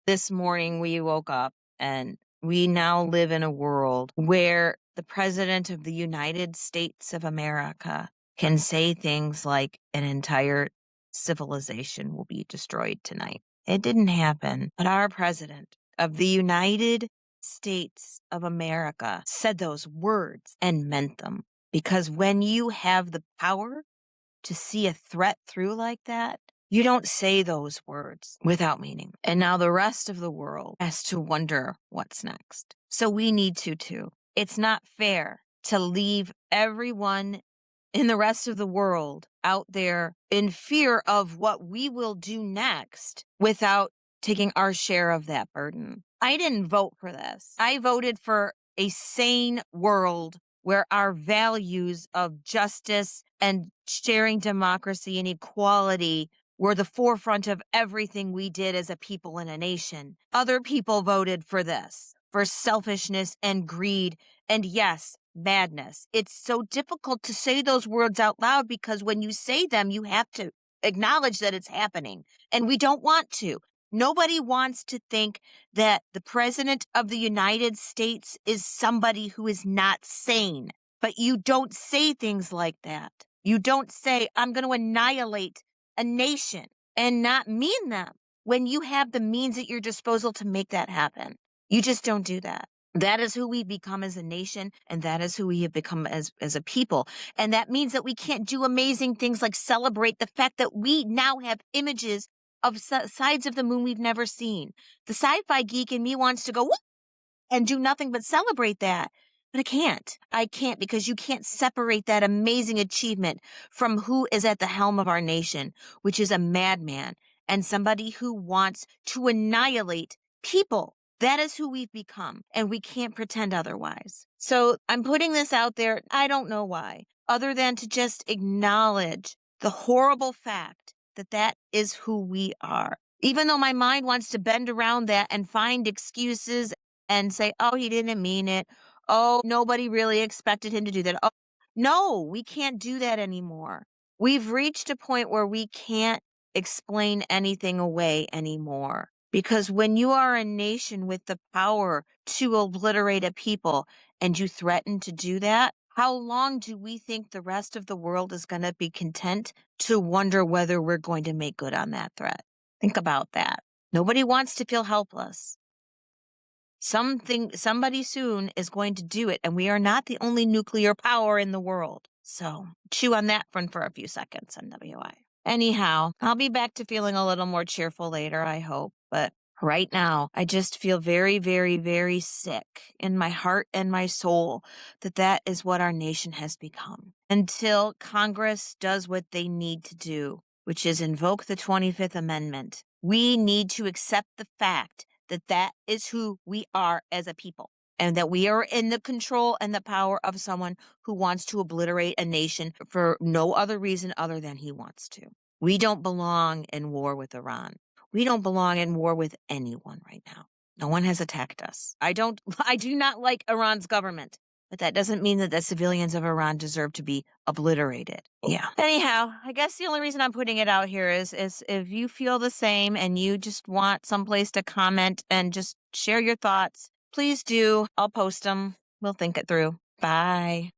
This morning we woke up and we now live in a world where the President of the United States of America can say things like an entire civilization will be destroyed tonight. It didn't happen, but our President of the United States of America said those words and meant them. Because when you have the power to see a threat through like that, you don't say those words without meaning. And now the rest of the world has to wonder what's next. So we need to too. It's not fair to leave everyone in the rest of the world out there in fear of what we will do next without taking our share of that burden. I didn't vote for this. I voted for a sane world where our values of justice and sharing democracy and equality were the forefront of everything we did as a people and a nation. Other people voted for this, for selfishness and greed, and yes, madness. It's so difficult to say those words out loud because when you say them, you have to acknowledge that it's happening, and we don't want to. Nobody wants to think that the President of the United States is somebody who is not sane. But you don't say things like that. You don't say, I'm going to annihilate a nation and not mean them when you have the means at your disposal to make that happen. You just don't do that. That is who we become as a nation, and that is who we have become as a people. And that means that we can't do amazing things like celebrate the fact that we now have images of sides of the moon we've never seen. The sci-fi geek in me wants to go "Whoop," and do nothing but celebrate that. But I can't. I can't because you can't separate that amazing achievement from who is at the helm of our nation, which is a madman and somebody who wants to annihilate people. That is who we've become, and we can't pretend otherwise. So I'm putting this out there. I don't know why, other than to just acknowledge the horrible fact that that is who we are. Even though my mind wants to bend around that and find excuses and say, oh, he didn't mean it. Oh, nobody really expected him to do that. Oh, no, we can't do that anymore. We've reached a point where we can't explain anything away anymore. Because when you are a nation with the power to obliterate a people and you threaten to do that, how long do we think the rest of the world is going to be content to wonder whether we're going to make good on that threat? Think about that. Nobody wants to feel helpless. Somebody soon is going to do it, and we are not the only nuclear power in the world. So chew on that one for a few seconds, NWI. Anyhow, I'll be back to feeling a little more cheerful later, I hope. But right now, I just feel very, very, very sick in my heart and my soul that that is what our nation has become. Until Congress does what they need to do, which is invoke the 25th Amendment, we need to accept the fact that that is who we are as a people, and that we are in the control and the power of someone who wants to obliterate a nation for no other reason other than he wants to. We don't belong in war with Iran. We don't belong in war with anyone right now. No one has attacked us. I do not like Iran's government, but that doesn't mean that the civilians of Iran deserve to be obliterated. Yeah. Anyhow, I guess the only reason I'm putting it out here is if you feel the same and you just want someplace to comment and just share your thoughts, please do. I'll post them. We'll think it through. Bye.